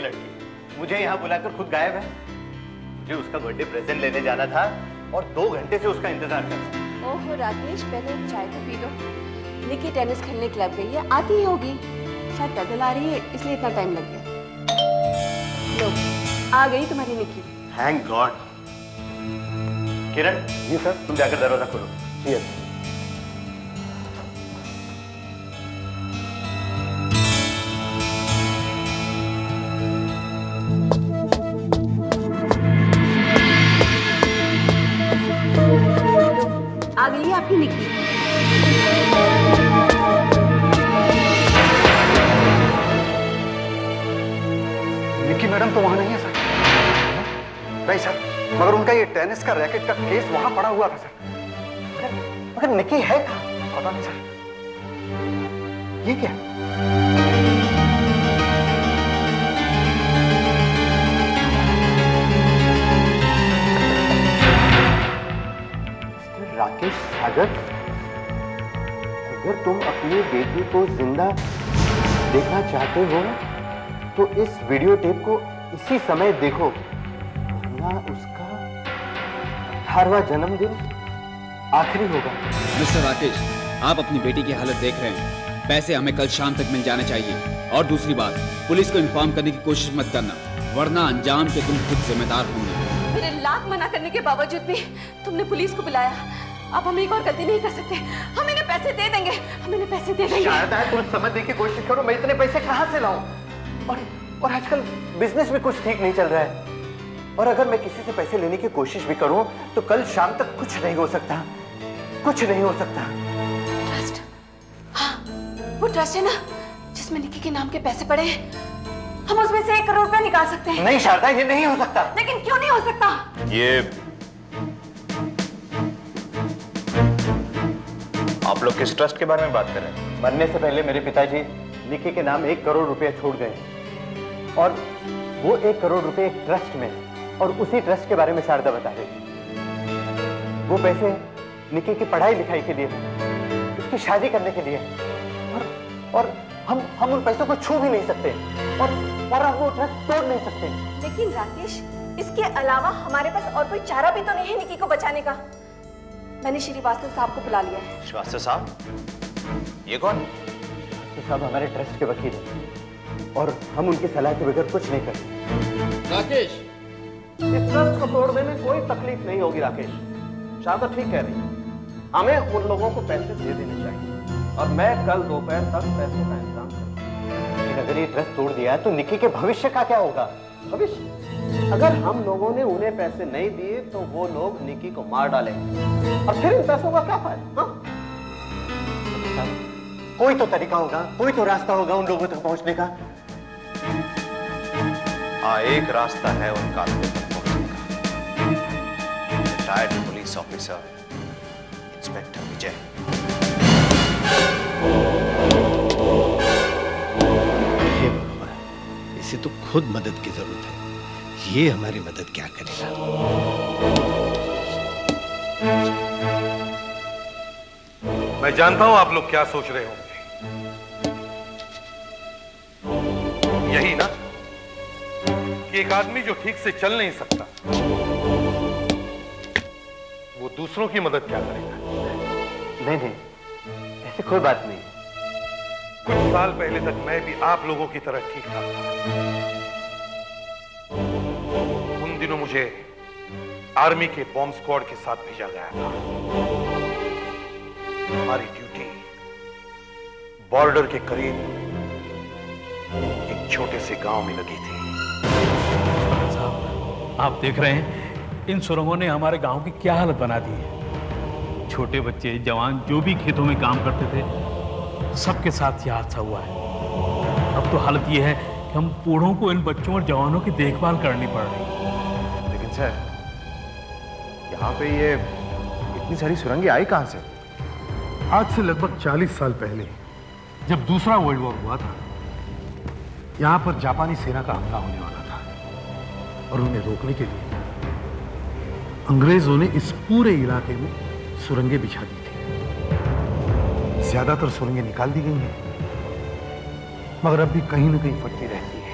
लड़की मुझे यहाँ बुलाकर खुद गायब है। मुझे उसका बर्थडे प्रेजेंट लेने जाना था और 2 घंटे से उसका इंतजार कर रहा हूँ। ओहो राकेश, पहले चाय तो पी लो। निकी टेनिस खेलने क्लब गई है, आती ही होगी। शायद पैदल आ रही है इसलिए इतना टाइम लग गया। लो, आ गई तुम्हारी निकी। Thank God. किरण। जी सर। तुम जाकर दरवाजा खोलो। जी सर। आ गई है आपकी निकी। निकी मैडम तो वहां नहीं है सर। नहीं सर, मगर उनका ये टेनिस का रैकेट का केस वहां पड़ा हुआ था सर। मगर निकी है कहाँ? पता नहीं सर। ये क्या? राकेश सागर, अगर तुम अपनी बेटी को जिंदा देखना चाहते हो तो इस वीडियो टेप को इसी समय देखो, वरना उसका 18वां जन्मदिन आखिरी होगा। मिस्टर राकेश, आप अपनी बेटी की हालत देख रहे हैं। पैसे हमें कल शाम तक मिल जाने चाहिए। और दूसरी बात, पुलिस को इन्फॉर्म करने की कोशिश मत करना, वरना अंजाम के तुम खुद जिम्मेदार होंगे। मेरे लाख मना करने के बावजूद भी तुमने पुलिस को बुलाया। अब हम एक और गलती नहीं कर सकते। हम इन्हें पैसे दे देंगे, हम इन्हें पैसे दे देंगे। शारदा, तुम समझने की कोशिश करो, मैं इतने पैसे कहाँ से लाऊं? और आजकल बिजनेस भी कुछ ठीक नहीं चल रहा है। और अगर मैं किसी से पैसे लेने की कोशिश भी करूं तो कल शाम तक कुछ नहीं हो सकता, कुछ नहीं हो सकता। ट्रस्ट, हाँ, वो ट्रस्ट है ना जिसमें निकी के नाम के पैसे पड़े हैं। हम उसमें से 1 करोड़ रुपया निकाल सकते हैं। नहीं शारदा, ये नहीं हो सकता। लेकिन क्यों नहीं हो सकता? ये आप लोग किस ट्रस्ट के बारे में बात कर रहे हैं? मरने से पहले मेरे पिताजी निकी के नाम 1 करोड़ रुपया छोड़ गए और वो 1 करोड़ रुपए एक ट्रस्ट में, और उसी ट्रस्ट के बारे में शारदा बता रही थी। वो पैसे निकी की पढ़ाई लिखाई के लिए, उसकी शादी करने के लिए, और हम उन पैसों को छू भी नहीं सकते और हम वो ट्रस्ट तोड़ नहीं सकते। लेकिन राकेश, इसके अलावा हमारे पास और कोई चारा भी तो नहीं है निकी को बचाने का। मैंने श्रीवास्तव साहब को बुला लिया है। श्रीवास्तव साहब? ये कौन? तो साहब हमारे ट्रस्ट के वकील हैं और हम उनकी सलाह के बगैर कुछ नहीं करते। राकेश, इस ट्रस्ट को तोड़ने में कोई तकलीफ नहीं होगी राकेश। शारदा ठीक कह रही है, हमें उन लोगों को पैसे दे देने चाहिए और मैं कल दोपहर तक पैसों का इंतजाम करूंगा। लेकिन अगर ये ट्रस्ट तोड़ दिया तो निकी के भविष्य का क्या होगा? भविष्य? अगर हम लोगों ने उन्हें पैसे नहीं दिए तो वो लोग निकी को मार डालेंगे और फिर इन पैसों का क्या फायदा? कोई तो तरीका होगा, कोई तो रास्ता होगा उन लोगों तक पहुंचने का। हाँ, एक रास्ता है उन कातलों तक पहुंचने का। रिटायर्ड पुलिस ऑफिसर इंस्पेक्टर विजय। हे भगवान, इसे तो खुद मदद की जरूरत है। ये हमारी मदद क्या करेगा? मैं जानता हूं आप लोग क्या सोच रहे होंगे। यही ना कि एक आदमी जो ठीक से चल नहीं सकता वो दूसरों की मदद क्या करेगा? नहीं, ऐसी कोई बात नहीं। कुछ साल पहले तक मैं भी आप लोगों की तरह ठीक ठाक था। उन दिनों मुझे आर्मी के बॉम्ब स्क्वाड के साथ भेजा गया था। हमारी ड्यूटी बॉर्डर के करीब एक छोटे से गांव में लगी थी। साहब, आप देख रहे हैं इन सुरंगों ने हमारे गांव की क्या हालत बना दी है। छोटे बच्चे, जवान जो भी खेतों में काम करते थे, सबके साथ यह हादसा हुआ है। अब तो हालत यह है कि हम बूढ़ों को इन बच्चों और जवानों की देखभाल करनी पड़ रही है। लेकिन सर, यहाँ पे ये इतनी सारी सुरंगें आई कहां से? आज से लगभग 40 साल पहले जब दूसरा वर्ल्ड वॉर हुआ था, यहां पर जापानी सेना का हमला होने वाला था और उन्हें रोकने के लिए अंग्रेजों ने इस पूरे इलाके में सुरंगें बिछा दी थी। ज्यादातर सुरंगें निकाल दी गई हैं, मगर अब भी कहीं ना कहीं फटती रहती है।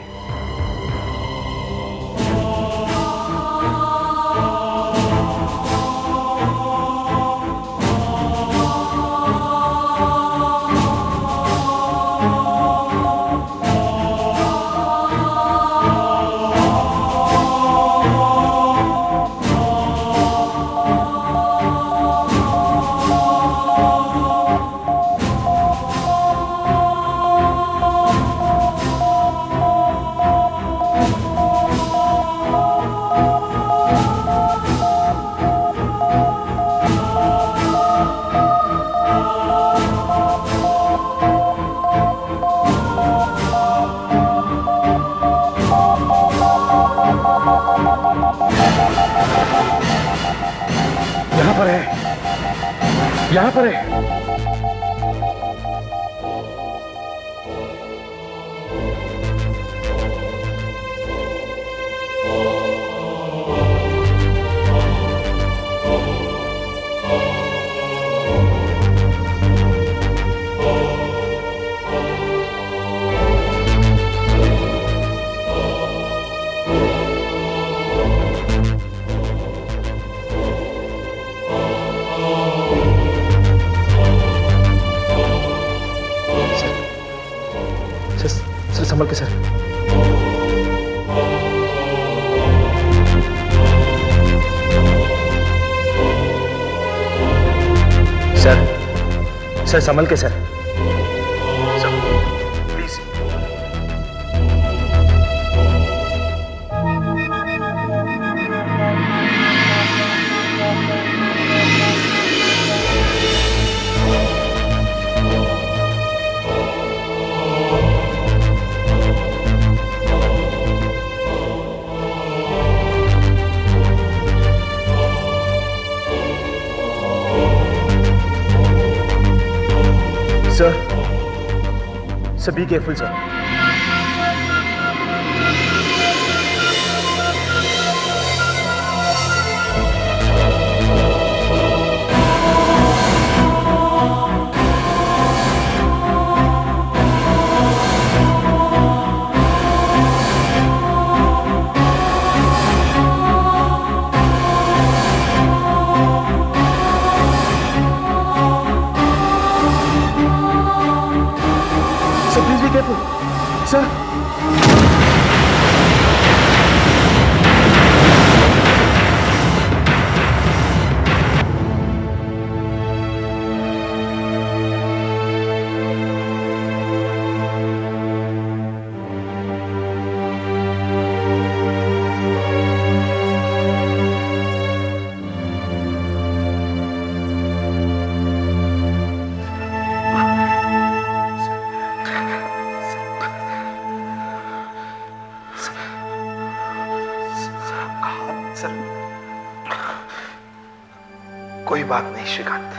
यहां पर है। सर संभल के सर। सर संभल के sir. Please. Sir, be careful, sir. Sir, please be careful. Sir. कोई बात नहीं श्रीकांत,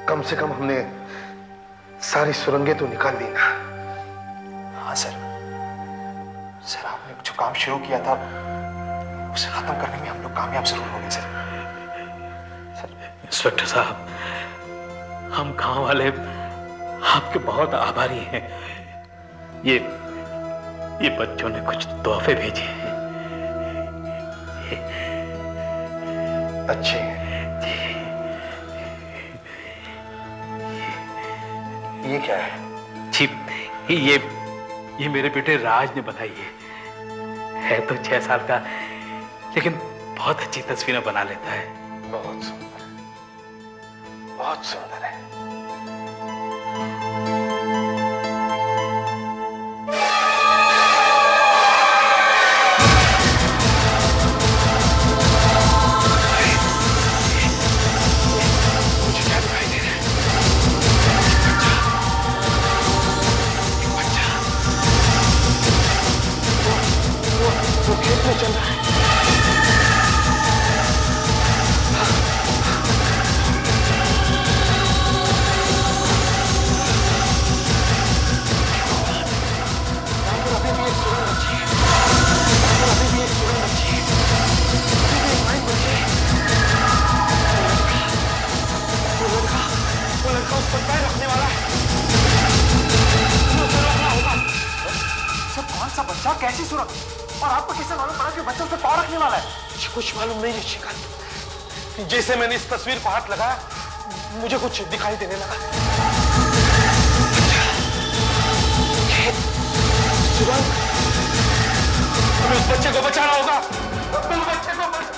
कम से कम हमने सारी सुरंगें तो निकाल ली ना। हाँ सर, आपने जो काम शुरू किया था उसे खत्म करने में हम लोग कामयाब जरूर होंगे सर। इंस्पेक्टर साहब, हम गांव वाले आपके बहुत आभारी हैं। ये बच्चों ने कुछ तोहफे भेजे हैं। अच्छे हैं। ये क्या है? जी, ये मेरे बेटे राज ने बनाई है तो 6 साल का, लेकिन बहुत अच्छी तस्वीरें बना लेता है। बहुत सुंदर, बहुत सुंदर है। चल रहा है। कैसी सूरत? और आपको किससे मालूम पड़ा कि बच्चों पे पाँव रखने वाला है? मुझे कुछ मालूम नहीं है श्रीकांत। जैसे मैंने इस तस्वीर पर हाथ लगाया, मुझे कुछ दिखाई देने लगा। श्रीकांत, हमें उस बच्चे को बचाना होगा। उस बच्चे को बचाना।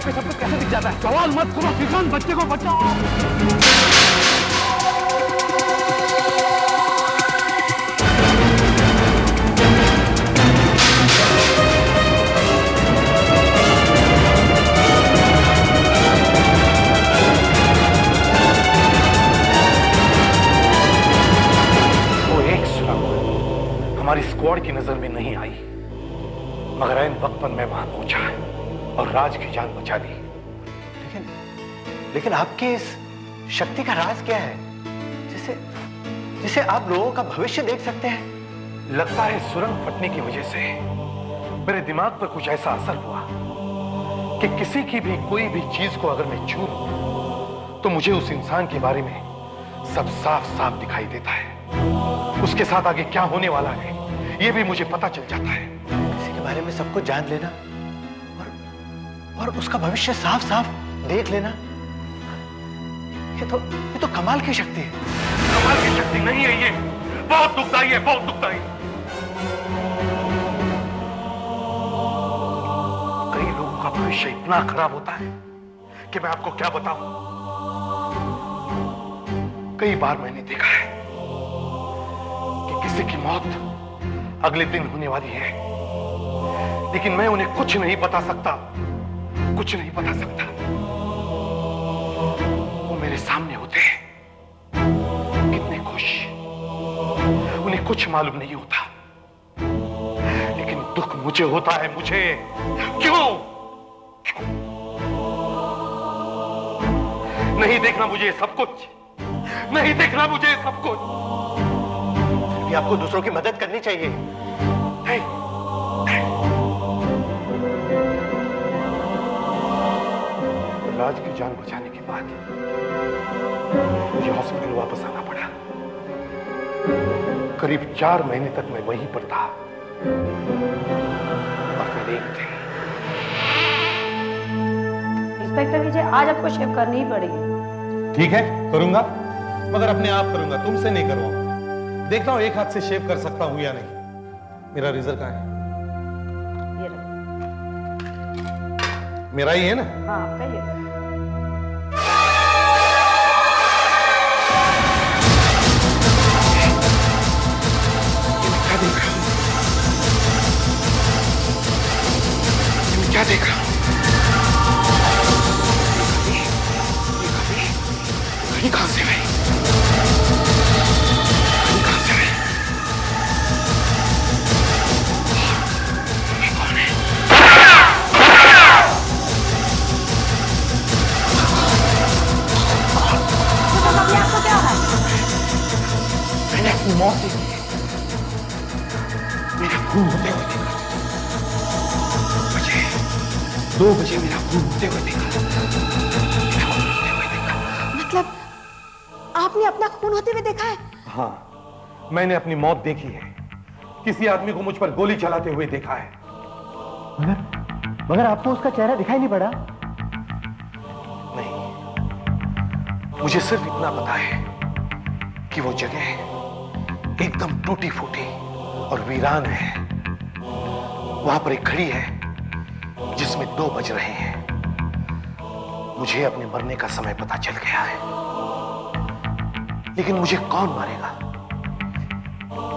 पे सब कुछ कैसे दिख जाता है? सवाल मत करो श्रीकांत, बच्चे को बचाओ। वो एक सुरंग हमारी स्क्वाड की नजर में नहीं आई, मगर ऐन वक्त पर मैं वहां पहुंचा और राज की जान बचा ली। लेकिन आपकी इस शक्ति का राज क्या है, जिसे आप लोगों का भविष्य देख सकते हैं? लगता है सुरंग फटने की वजह से मेरे दिमाग पर कुछ ऐसा असर हुआ कि किसी की भी कोई भी चीज को अगर मैं छू लूं तो मुझे उस इंसान के बारे में सब साफ साफ दिखाई देता है। उसके साथ आगे क्या होने वाला है यह भी मुझे पता चल जाता है। किसी के बारे में सब कुछ जान लेना और उसका भविष्य साफ साफ देख लेना, ये तो कमाल की शक्ति है। कमाल की शक्ति नहीं है ये, बहुत दुखदाई है, बहुत दुखदाई। कई लोगों का भविष्य इतना खराब होता है कि मैं आपको क्या बताऊं। कई बार मैंने देखा है कि किसी की मौत अगले दिन होने वाली है, लेकिन मैं उन्हें कुछ नहीं बता सकता, कुछ नहीं बता सकता। वो मेरे सामने होते हैं, कितने खुश, उन्हें कुछ मालूम नहीं होता, लेकिन दुख मुझे होता है। मुझे क्यों? नहीं देखना मुझे सब कुछ, नहीं देखना मुझे सब कुछ। फिर भी आपको दूसरों की मदद करनी चाहिए। नहीं, राज की जान बचाने के बाद मुझे हॉस्पिटल वापस आना पड़ा। करीब 4 महीने तक मैं वहीं पर था और फिर एक दिन। इंस्पेक्टर विजय, आज आपको शेव करनी ही पड़ेगी। ठीक है, करूंगा, मगर अपने आप करूंगा, तुमसे नहीं करवाऊंगा। देखता हूं एक हाथ से शेव कर सकता हूं या नहीं। मेरा रेजर कहां है? ये रहो। मेरा ही है ना? हाँ, आपका ही है। क्या देख रहा हूं? घड़ी कहां से आई? घड़ी कहां से आई? ये कौन है? आपको क्या है? मैंने अपनी मौत देखी है, मेरा खून होते हुए देखा। 2 बजे मेरा खून होते हुए देखा। मतलब आपने अपना खून होते हुए देखा है? हाँ, मैंने अपनी मौत देखी है। किसी आदमी को मुझ पर गोली चलाते हुए देखा है। मगर आपको उसका चेहरा दिखाई नहीं पड़ा? नहीं, मुझे सिर्फ इतना पता है कि वो जगह एकदम टूटी फूटी और वीरान है। वहां पर एक घड़ी है जिसमें 2 बज रहे हैं। मुझे अपने मरने का समय पता चल गया है, लेकिन मुझे कौन मारेगा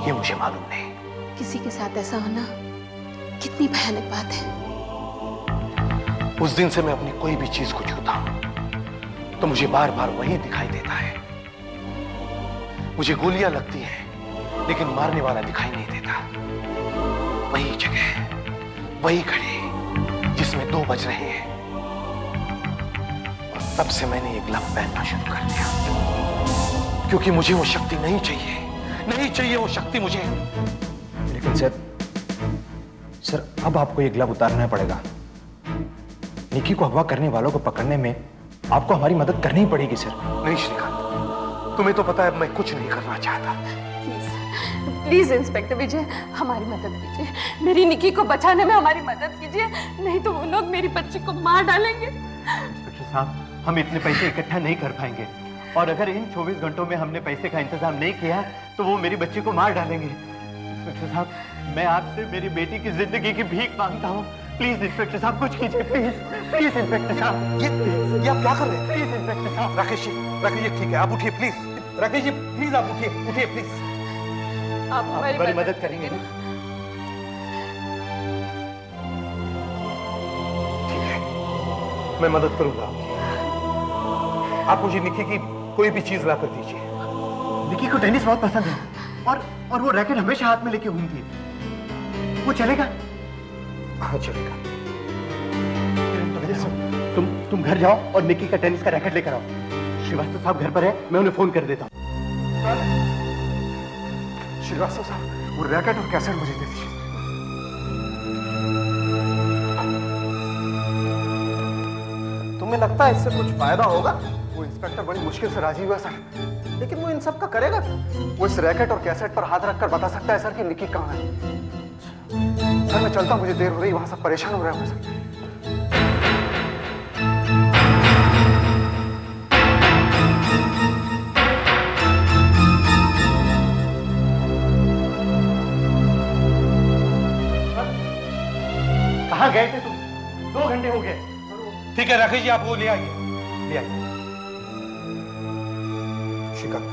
ये मुझे मालूम नहीं। किसी के साथ ऐसा होना कितनी भयानक बात है। उस दिन से मैं अपनी कोई भी चीज को छूता हूं तो मुझे बार बार वही दिखाई देता है। मुझे गोलियां लगती हैं, लेकिन मारने वाला दिखाई नहीं देता। वही जगह, वही घड़ी जिसमें 2 बज रहे हैं। और तब से मैंने ये ग्लव पहनना शुरू कर दिया, क्योंकि मुझे वो शक्ति नहीं चाहिए, नहीं चाहिए वो शक्ति मुझे। लेकिन सर अब आपको ये ग्लव उतारना पड़ेगा। निकी को अगवा करने वालों को पकड़ने में आपको हमारी मदद करनी ही पड़ेगी सर। नहीं श्रीकांत, तुम्हें तो पता है मैं कुछ नहीं करना चाहता। प्लीज इंस्पेक्टर विजय, हमारी मदद कीजिए। मेरी निकी को बचाने में हमारी मदद कीजिए, नहीं तो वो लोग मेरी बच्ची को मार डालेंगे। इंस्पेक्टर साहब, हम इतने पैसे इकट्ठा नहीं कर पाएंगे, और अगर इन 24 घंटों में हमने पैसे का इंतजाम नहीं किया तो वो मेरी बच्ची को मार डालेंगे। इंस्पेक्टर साहब, मैं आपसे मेरी बेटी की जिंदगी की भीख मांगता हूँ। प्लीज इंस्पेक्टर साहब कुछ कीजिए, प्लीज प्लीज इंस्पेक्टर साहब। ये आप क्या कर रहे हैं? प्लीज इंस्पेक्टर साहब। राकेश जी ठीक है, आप उठिए प्लीज। राकेश जी प्लीज आप उठिए प्लीज। आप हमारी मदद करेंगे ना? ठीक है, मैं मदद करूंगा आपकी। आप मुझे निकी की कोई भी चीज ला कर दीजिए। निकी को टेनिस बहुत पसंद है और वो रैकेट हमेशा हाथ में लेके घूमती है। वो चलेगा? हाँ चलेगा। तुम घर जाओ और निकी का टेनिस का रैकेट लेकर आओ। श्रीवास्तव साहब घर पर है, मैं उन्हें फोन कर देता हूँ। श्रीवास्तव साहब, वो रैकेट और कैसेट मुझे दे दीजिए। तुम्हें लगता है इससे कुछ फायदा होगा? वो इंस्पेक्टर बड़ी मुश्किल से राजी हुआ सर। लेकिन वो इन सब का करेगा। वो इस रैकेट और कैसेट पर हाथ रखकर बता सकता है सर कि निकी कहाँ है। सर मैं चलता हूँ, मुझे देर हो रही, वहां सब परेशान हो रहे हैं सर। कहाँ गए थे तुम? 2 घंटे हो गए। ठीक है राकेश जी, आप वो ले आइए। श्रीकांत,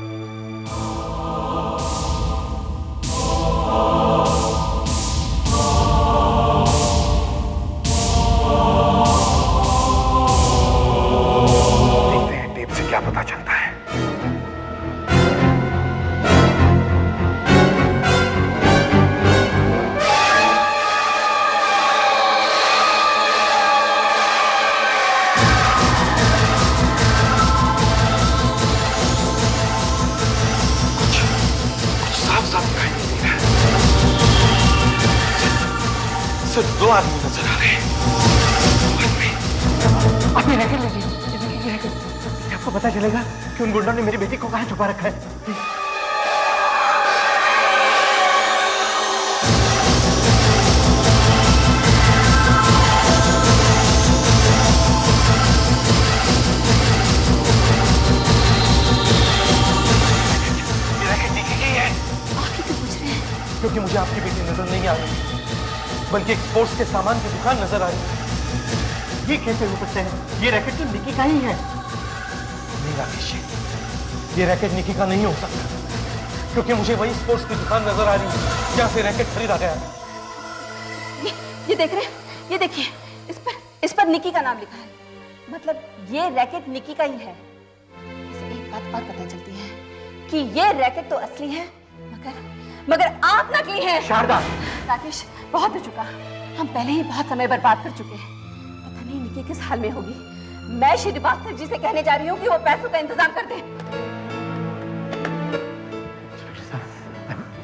देखते हैं टेप से क्या पता चलता है। सिर्फ 2 आदमी नजर आ रहे हैं। अपनी रैकेट लीजिए। आपको पता चलेगा कि उन गुंडों ने मेरी बेटी को कहाँ छुपा रखा है। क्योंकि मुझे आपकी बेटी नजर नहीं आ रही, बल्कि एक स्पोर्ट्स के सामान की दुकान नजर आ रही है। ये कैसे हो सकता है? ये रैकेट तो निकी का ही है। नहीं राकेश जी, ये रैकेट निकी का नहीं हो सकता, क्योंकि मुझे वही स्पोर्ट्स की दुकान नजर आ रही है जहां से रैकेट खरीदा गया है। ये देख रहे हैं? ये देखिए, इस पर निकी का नाम लिखा है। मतलब ये रैकेट निकी का ही है। इसे एक बात और पता चलती है कि ये रैकेट तो असली है, मगर आप नकली हैं। शारदा, राकेश, बहुत हो चुका। हम पहले ही बहुत समय बर्बाद कर चुके हैं। पता नहीं निकी किस हाल में होगी। मैं श्रीवास्तव जी से कहने जा रही हूँ कि वो पैसों का इंतजाम कर दें।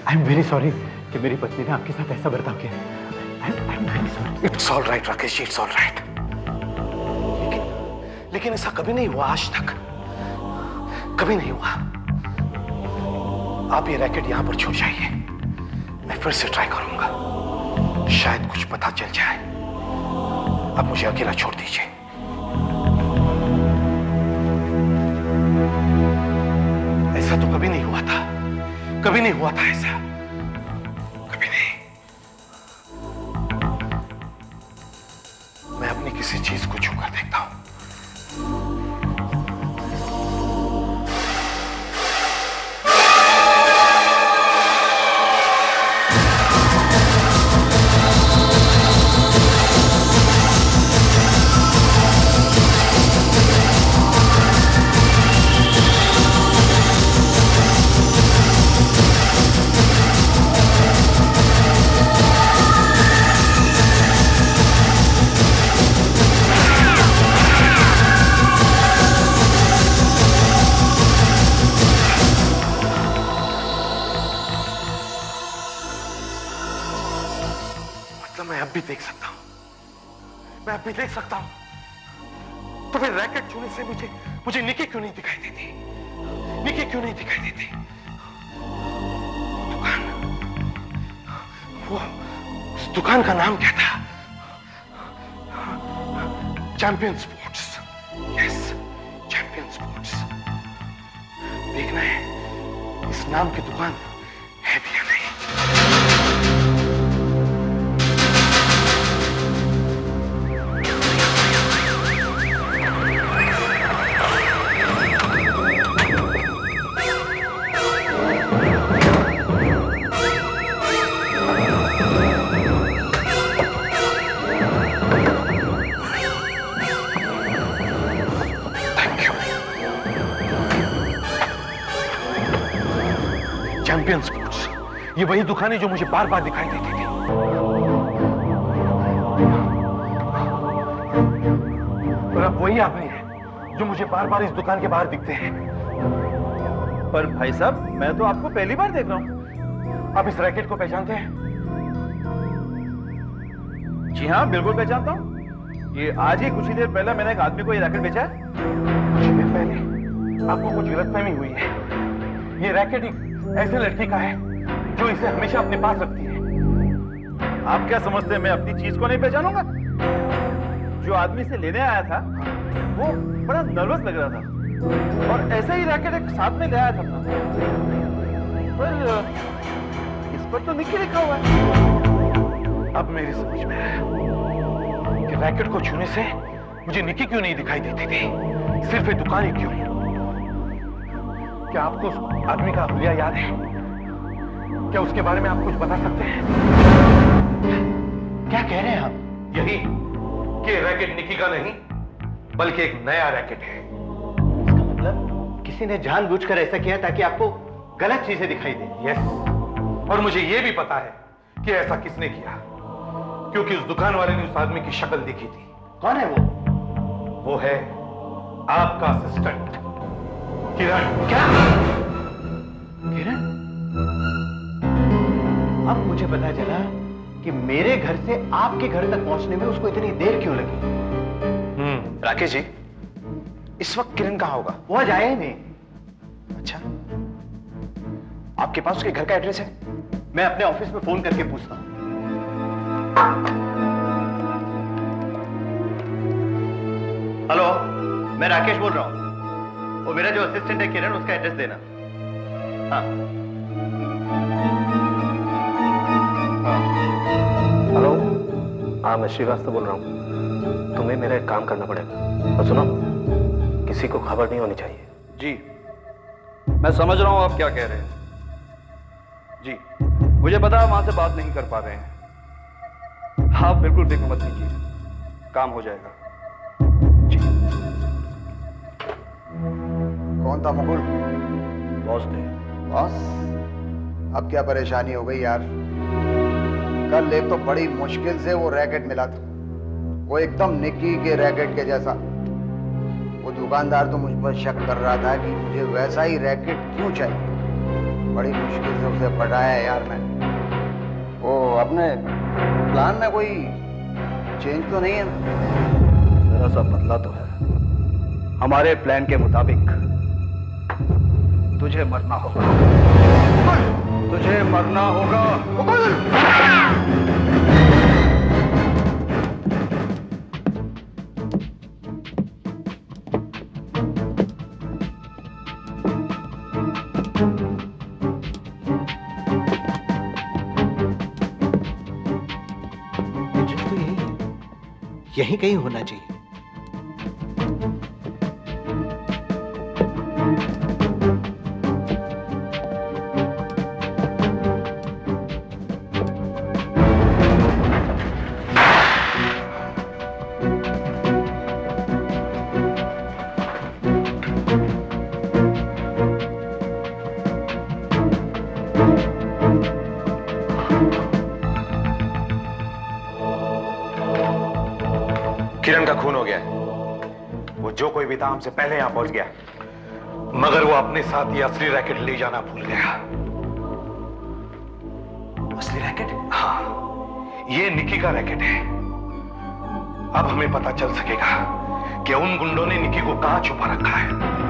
आई एम वेरी सॉरी कि मेरी पत्नी ने आपके साथ ऐसा बर्ताव किया। I am very sorry. It's all right Rakesh ji, it's all right. लेकिन ऐसा कभी नहीं हुआ आज तक, कभी नहीं हुआ। आप ये रैकेट यहां पर छोड़ जाइए, मैं फिर से ट्राई करूंगा, शायद कुछ पता चल जाए। अब मुझे अकेला छोड़ दीजिए। ऐसा तो कभी नहीं हुआ था, कभी नहीं हुआ था ऐसा, कभी नहीं। मैं अपनी किसी चीज को छूकर देखता हूं। मैं अब भी देख सकता हूं, मैं अब भी देख सकता हूं। तो फिर रैकेट छूने से मुझे निकी क्यों नहीं दिखाई देती? निकी क्यों नहीं दिखाई देती? दुकान, वो उस दुकान का नाम क्या था? Champion sports. Yes, champion sports. देखना है इस नाम की दुकान है भी या नहीं। चैंपियन स्पोर्ट्स, ये वही दुकान है जो मुझे बार बार दिखाई देती थी। और अब वही आदमी है जो मुझे बार बार इस दुकान के बाहर दिखते हैं। पर भाई साहब, मैं तो आपको पहली बार देख रहा हूं। आप इस रैकेट को पहचानते हैं? जी हाँ, बिल्कुल पहचानता हूँ। ये आज ही कुछ ही देर पहले मैंने एक आदमी को ये रैकेट बेचा है। कुछ ही देर पहले आपको कुछ गलतफहमी हुई है। ये रैकेट एक ऐसे लड़की का है जो इसे हमेशा अपने पास रखती है। आप क्या समझते हैं मैं अपनी चीज को नहीं पहचानूंगा? जो आदमी इसे लेने आया था वो बड़ा नर्वस लग रहा था और ऐसे ही रैकेट एक साथ में ले आया था अपना। पर इस पर तो निक्की लिखा हुआ है। अब मेरी समझ में आया कि रैकेट को छूने से मुझे निक्की क्यों नहीं दिखाई देती थी, सिर्फ ये दुकान ही क्यों। क्या आपको उस आदमी का हुलिया याद है? क्या उसके बारे में आप कुछ बता सकते हैं? क्या कह रहे हैं आप? यही कि रैकेट निक्की का नहीं बल्कि एक नया रैकेट है। इसका मतलब किसी ने जानबूझकर ऐसा किया ताकि आपको गलत चीजें दिखाई दे। यस, और मुझे यह भी पता है कि ऐसा किसने किया, क्योंकि उस दुकान वाले ने उस आदमी की शक्ल देखी थी। कौन है वो? वो है आपका असिस्टेंट किरण। क्या? किरण? अब मुझे पता चला कि मेरे घर से आपके घर तक पहुंचने में उसको इतनी देर क्यों लगी। राकेश जी, इस वक्त किरण कहां होगा? वो आज आया ही नहीं। अच्छा, आपके पास उसके घर का एड्रेस है? मैं अपने ऑफिस में फोन करके पूछता हूं। हेलो, मैं राकेश बोल रहा हूं। वो मेरा जो असिस्टेंट है किरण, उसका एड्रेस देना। हाँ हाँ। हेलो, हाँ मैं श्रीवास्तव बोल रहा हूँ। तुम्हें मेरा एक काम करना पड़ेगा। और सुनो, किसी को खबर नहीं होनी चाहिए। जी, मैं समझ रहा हूं आप क्या कह रहे हैं। जी, मुझे पता है वहां से बात नहीं कर पा रहे हैं। आप बिल्कुल फिक्र मत कीजिए, काम हो जाएगा। जी। कौन था मुकुल? बॉस थे। बॉस? अब क्या परेशानी हो गई यार? कल एक तो बड़ी मुश्किल से वो रैकेट मिला था, वो एकदम निक्की के रैकेट के जैसा। वो दुकानदार तो मुझ पर शक कर रहा था कि मुझे वैसा ही रैकेट क्यों चाहिए। बड़ी मुश्किल से उसे पटाया यार मैंने। वो अपने प्लान में कोई चेंज तो नहीं है? जरा सा बदला तो है। हमारे प्लान के मुताबिक तुझे मरना होगा। तुझे मरना होगा। यहीं कहीं होना चाहिए। किरण का खून हो गया है। वो जो कोई भी था हमसे पहले यहां पहुंच गया, मगर वो अपने साथ ये असली रैकेट ले जाना भूल गया। असली रैकेट? हाँ, ये निक्की का रैकेट है। अब हमें पता चल सकेगा कि उन गुंडों ने निक्की को कहां छुपा रखा है।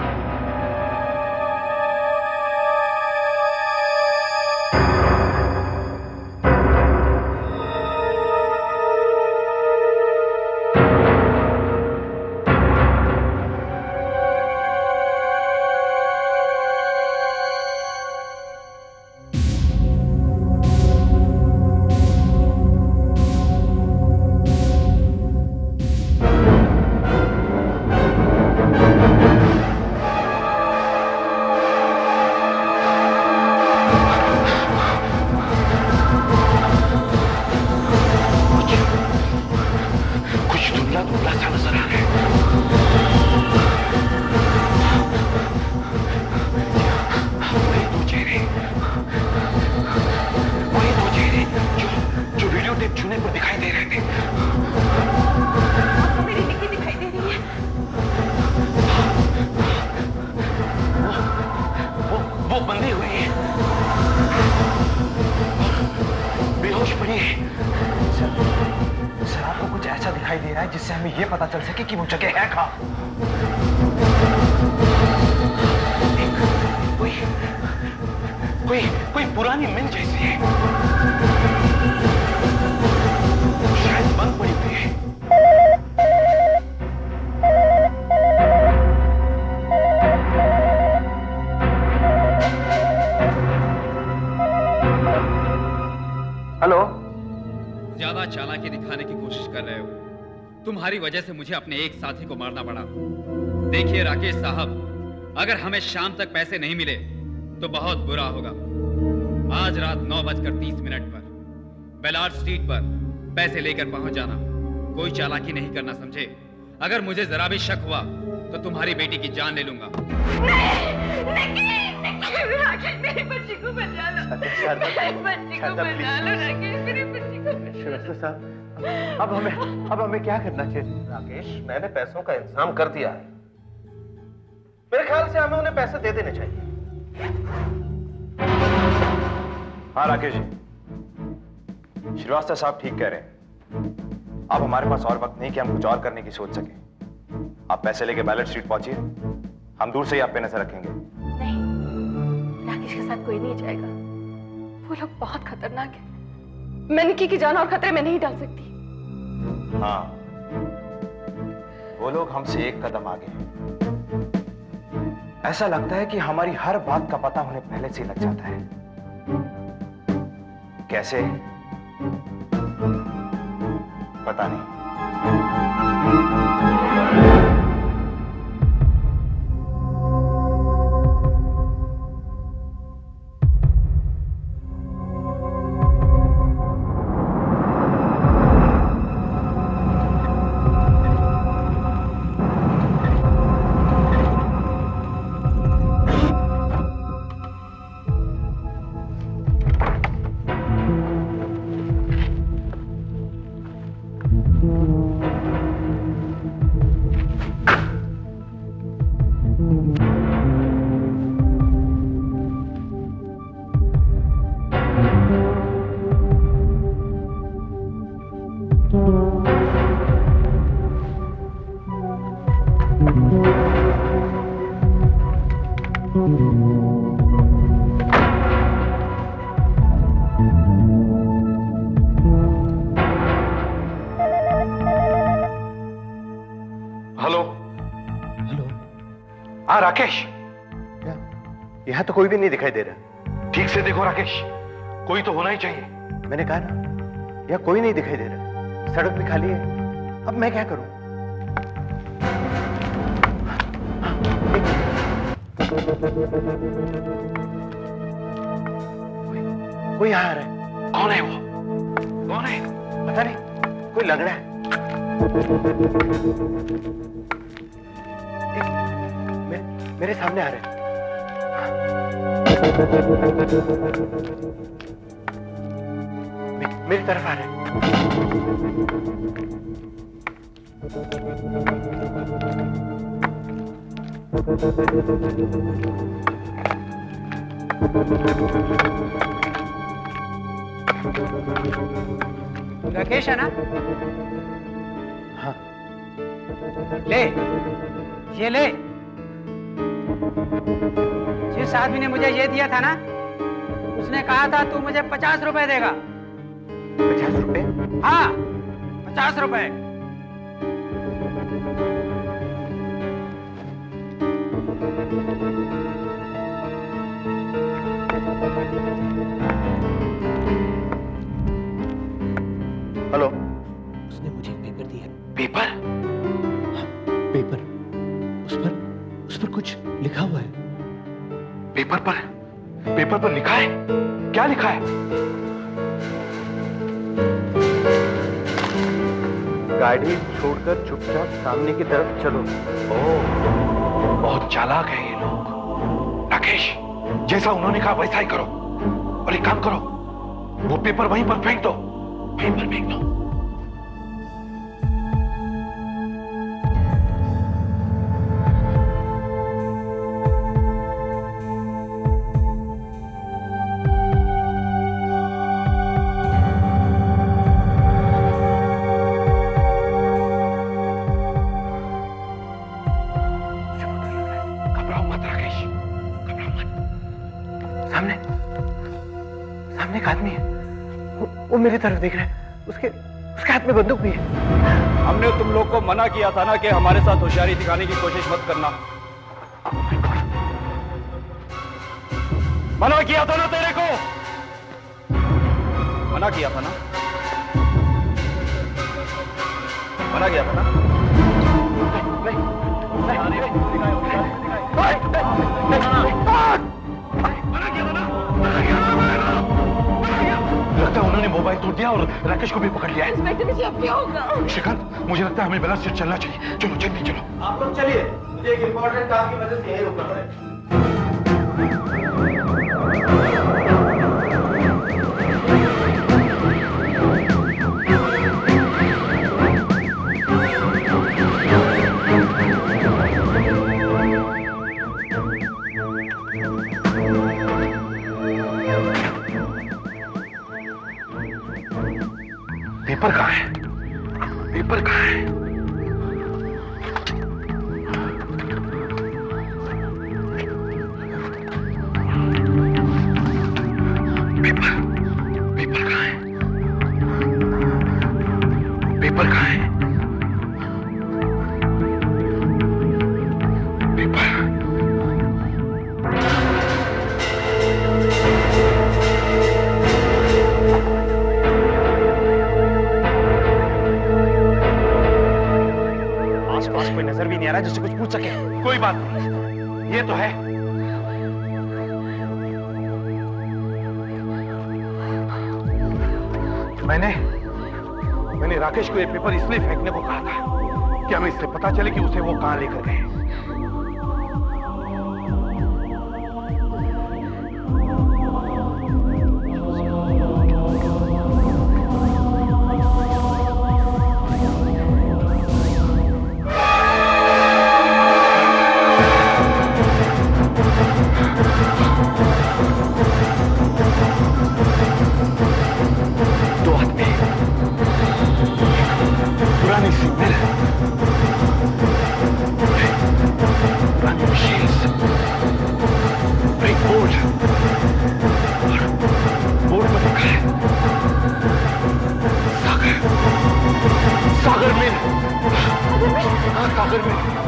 हमें ये पता चल सके कि वो जगह है कहां। कोई कोई कोई पुरानी मिल जैसी है, शायद बंद पड़ी हुई है। हेलो। ज्यादा चालाकी दिखाने की कोशिश कर रहे हो। तुम्हारी वजह से मुझे अपने एक साथी को मारना पड़ा। देखिए राकेश साहब, अगर हमें शाम तक पैसे नहीं मिले तो बहुत बुरा होगा। आज रात 9:30 पर बेलार्ड स्ट्रीट पर पैसे लेकर पहुंच जाना। कोई चालाकी नहीं करना, समझे? अगर मुझे जरा भी शक हुआ तो तुम्हारी बेटी की जान ले लूंगा। मेरी बच्ची को बचा लो, बच्ची को बचा लो राकेश, मेरी बच्ची को श्रीवास्तव साहब, अब हमें क्या करना चाहिए? राकेश, मैंने पैसों का इंतजाम कर दिया है। मेरे ख्याल से हमें उन्हें पैसे दे देने चाहिए। हाँ राकेश जी, श्रीवास्तव साहब ठीक कह रहे हैं। अब हमारे पास और वक्त नहीं कि हम कुछ और करने की सोच सके। आप पैसे लेके बैलेट स्ट्रीट पहुंचिए, हम दूर से ही आप पे नजर रखेंगे। नहीं, राकेश के साथ कोई नहीं जाएगा। वो लोग बहुत खतरनाक है। मैं निक्की की जान और खतरे में नहीं डाल सकती। हाँ, वो लोग हमसे एक कदम आगे हैं। ऐसा लगता है कि हमारी हर बात का पता उन्हें पहले से ही लग जाता है। कैसे? पता नहीं। Hello hello. हाँ राकेश, यहाँ तो कोई भी नहीं दिखाई दे रहा। ठीक से देखो राकेश, कोई तो होना ही चाहिए। मैंने कहा ना, यहाँ कोई नहीं दिखाई दे रहा। सड़क भी खाली है। अब मैं क्या करूं? कोई यहाँ आ रहा है। कौन है वो? कौन है? पता नहीं, कोई लग रहा है। मेरे सामने आ रहे हैं। मेरी तरफ आ रहे हैं। राकेश है ना? हाँ। ले, ये ले। जिस आदमी ने मुझे ये दिया था ना, उसने कहा था तू मुझे 50 रुपए देगा। 50 रुपए? हाँ, 50 रुपए। हेलो। उसने मुझे एक पेपर दिया। पेपर? हाँ, पेपर। उस पर कुछ लिखा हुआ है। पेपर पर लिखा है? क्या लिखा है? गाड़ी छोड़कर चुपचाप सामने की तरफ चलो। ओह, बहुत चालाक है ये लोग। राकेश, जैसा उन्होंने कहा वैसा ही करो। और एक काम करो, वो पेपर वहीं पर फेंक दो। वहीं पर फेंक दो। घबराओ मत राकेश, घबराओ मत। सामने सामने एक आदमी है, वो मेरी तरफ देख रहा है, उसके हाथ में बंदूक भी है। हमने तुम लोग को मना किया था ना कि हमारे साथ होशियारी दिखाने की कोशिश मत करना। मना किया था ना तेरे को, मना किया था ना, मना किया था ना। नहीं मना किया था ना। लगता है उन्होंने मोबाइल तोड़ दिया और राकेश को भी पकड़ लिया है। इंस्पेक्टर मुझे अब क्या होगा? श्रीकांत, मुझे लगता है हमें बैलेंस शीट चलना चाहिए। चलो जल्दी चलो। आप लोग चलिए, मुझे एक इंपॉर्टेंट काम की वजह से यहीं रुकना पड़ेगा। पेपर कहाँ है? पेपर कहाँ है? पेपर पेपर कहाँ है? पेपर कहाँ है? पेपर आसपास कोई नजर भी नहीं आ रहा जिससे कुछ पूछ सके। कोई बात नहीं, ये तो है। मैंने राकेश को ये पेपर इसलिए फेंकने को कहा था कि हमें इससे पता चले कि उसे वो कहां लेकर गए।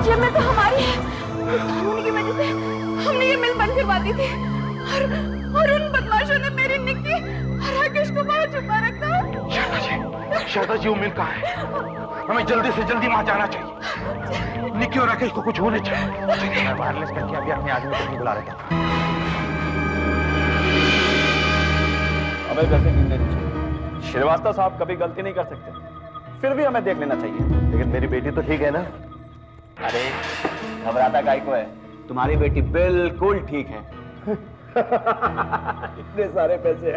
ये मिल तो हमारी है। कानून की वजह से हमने ये मिल बंद करवा दी थी और उन बदमाशों ने मेरी निक्की और राकेश को वहां छुपा रखा। शारदा जी, वो मिल कहाँ है? हमें जल्दी से जल्दी वहां जाना चाहिए। निक्की और राकेश को कुछ होने चाहिए। मैं वायरलेस करके अभी अपने आदमी को नहीं बुला रहा था। हमें पैसे क्यों देने चाहिए? श्रीवास्तव साहब कभी गलती नहीं कर सकते, फिर भी हमें देख लेना चाहिए। लेकिन मेरी बेटी तो ठीक है ना? अरे घबराता काय को है? तुम्हारी बेटी बिल्कुल ठीक है। इतने सारे पैसे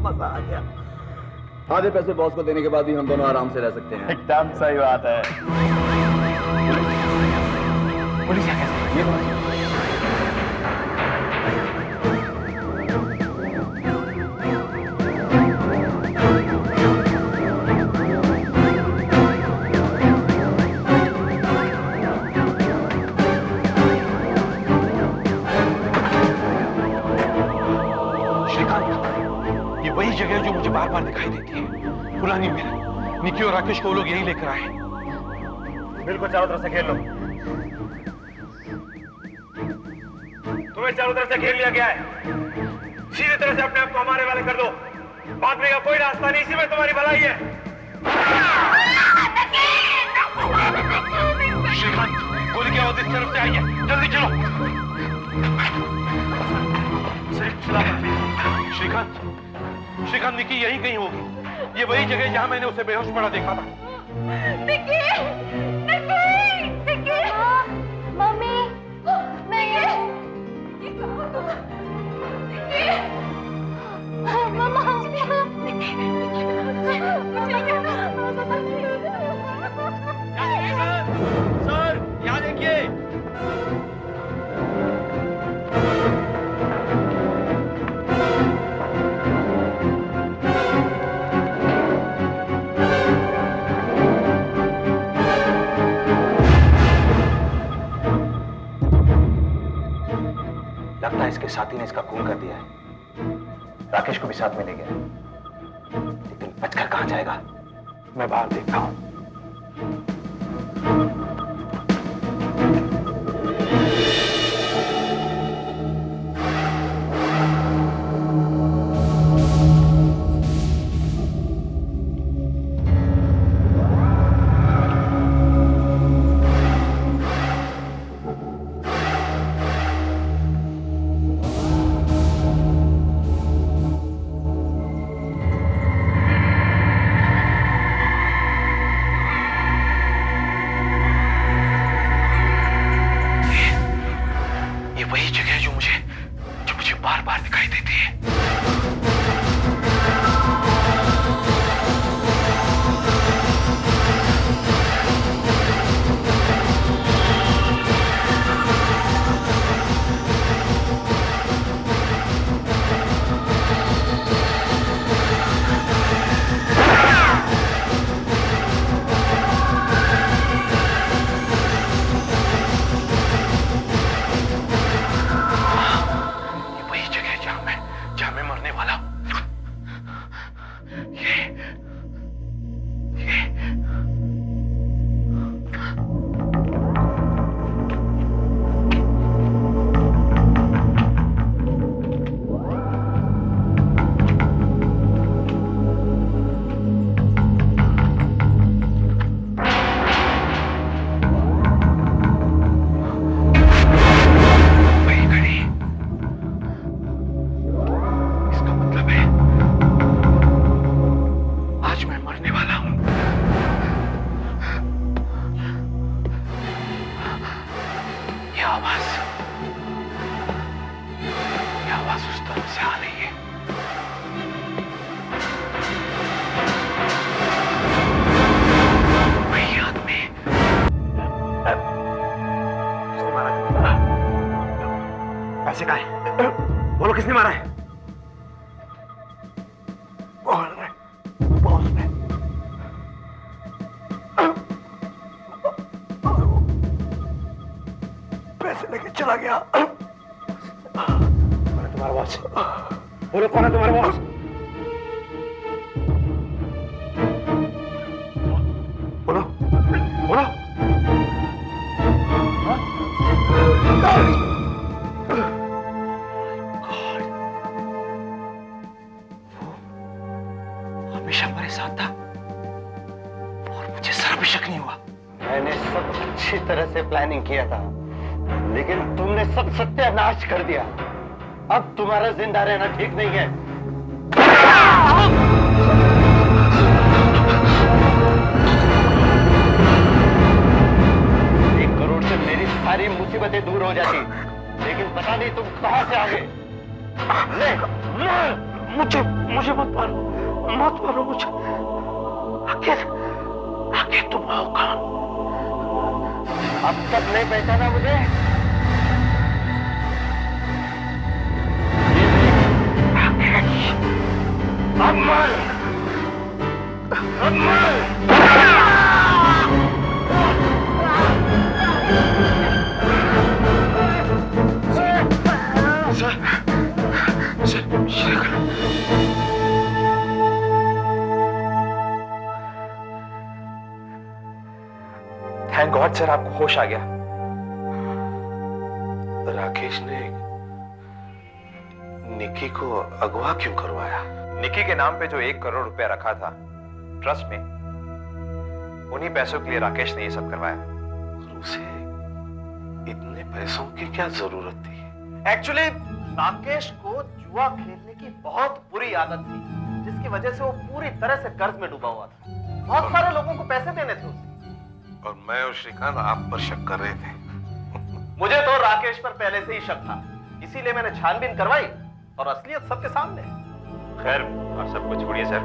मजा आ गया। आधे पैसे बॉस को देने के बाद भी हम दोनों आराम से रह सकते हैं। एकदम सही बात है। पुलिस क्या कहती है? वही जगह जो मुझे बार बार दिखाई देती है, पुरानी मिल। निक्की और राकेश को लोग यही लेकर आए। मिल को चारों तरफ से घेर लो। तुम्हें चारों तरफ से घेर लिया गया है। सीधे तरह से अपने आप को हमारे वाले कर दो। भागने का कोई रास्ता नहीं, इसी में तुम्हारी भलाई है। श्रीकांत, गोली की आवाज इस तरफ से आई है, जल्दी चलो। श्रीकांत, निक्की यहीं कहीं होगी। ये वही जगह जहां मैंने उसे बेहोश पड़ा देखा था। निक्की, निक्की, निक्की, मम्मी, निक्की, ये कहाँ तुम? निक्की, मम्मा, निक्की, सर, यहाँ देखिए। लगता है इसके साथी ने इसका खून कर दिया है। राकेश को भी साथ में ले गया, लेकिन बचकर कहां जाएगा? मैं बाहर देखता हूं। वही जगह है जो मुझे बार बार दिखाई देती है। पैसे कहाँ हैं? बोलो किसने मारा है? पैसे लेके चला गया। कौन है तुम्हारा बॉस? बोलो कौन है तुम्हारा बॉस? बोलो बोलो। हमेशा हमारे साथ था और मुझे जरा भी शक नहीं हुआ। मैंने सब अच्छी तरह से प्लानिंग किया था, लेकिन तुमने सब सत्यानाश कर दिया। अब तुम्हारा जिंदा रहना ठीक नहीं है। 1 करोड़ से मेरी सारी मुसीबतें दूर हो जाती, लेकिन पता नहीं तुम कहां से आ गए। मुझे मत मारो, मत मारो मुझे। आखिर तुम हो कौन? अब तक नहीं पहचाना मुझे? अमर! अमर! थैंक गॉड सर, आपको होश आ गया। राकेश ने निक्की को अगवा क्यों करवाया? निक्की के नाम पे जो 1 करोड़ रुपया रखा था ट्रस्ट में, उन्हीं पैसों के लिए राकेश ने ये सब करवाया। उसे इतने पैसों की क्या जरूरत थी? एक्चुअली राकेश को जुआ खेलने की बहुत बुरी आदत थी, जिसकी वजह से वो पूरी तरह से कर्ज में डूबा हुआ था। बहुत सारे लोगों को पैसे देने थे उसे, और मैं और श्रीकांत आप पर शक कर रहे थे। मुझे तो राकेश पर पहले से ही शक था, इसीलिए मैंने छानबीन करवाई और असलियत सबके सामने। खैर, आप सब कुछ छोड़िए सर,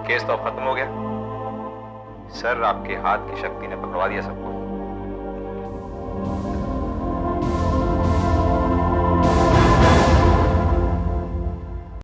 केस तो अब खत्म हो गया। सर, आपके हाथ की शक्ति ने पकड़वा दिया सबको।